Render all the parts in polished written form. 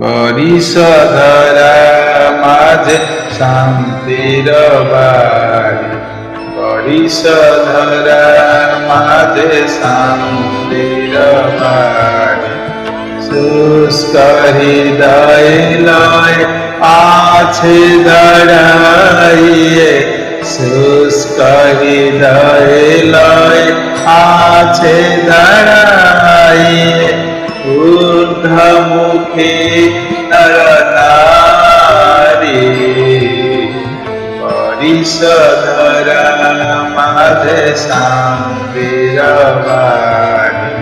বরিশধরা মাঝে শান্তির বাড়ি, বরিশধরা মাঝে শান্তির বাড়ি। শুষ্ক হৃদয় লয় আছে দাঁড়াইয়ে, শুষ্ক হৃদয় লয় আছে দাঁড়াইয়ে। ঊর্ধ্বমুখী নর নারী, বরিশধরা মাঝে শান্তির বাড়ি,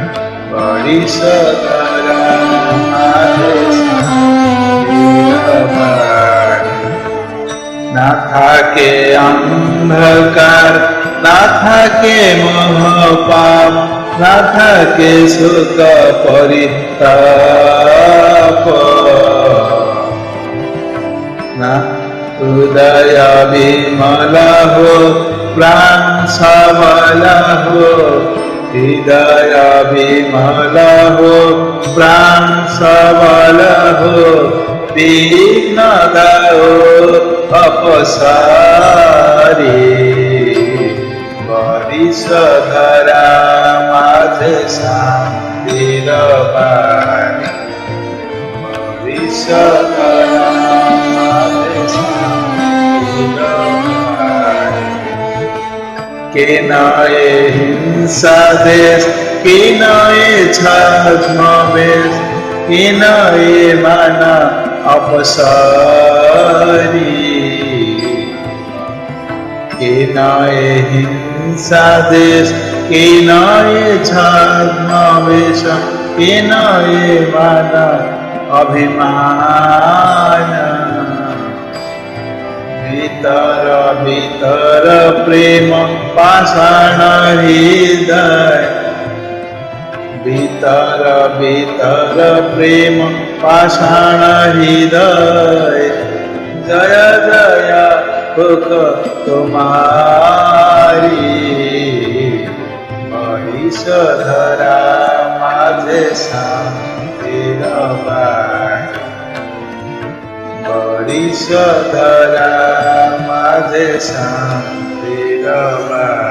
বরিশধরা মাঝে শান্তির বাড়ি। না থাকে অন্ধকার, না থাকে মোহপাপ, না থাকে সুখ পরিতাপ। না হৃদয় বিমল হো, প্রাণ সবল হো, হৃদয় বিমল হো, প্রাণ সবল হো। বিঘ্ন দাও অপসারি, বরিশধরা মাঝে শান্তির বাড়ি, বরিশধরা মাঝে শান্তির বাড়ি। কে নয় হিংসা দেশ, কে নয় ছদ্মবেশ, কে নয় মানা অপসারি। কে নয় হিংসা দেশ, কে নয় ছদ্মবেশ, কে নয় মানা অভিমান। ভিতর ভিতর প্রেম পাষাণ হৃদয়, ভিতর ভিতর প্রেম পাষাণ হৃদয়। জয় জয় হোক তোমারি, বরিশধরা মাঝে শান্তির বাড়ি, বরিশধরা মাঝে শান্তির বাড়ি।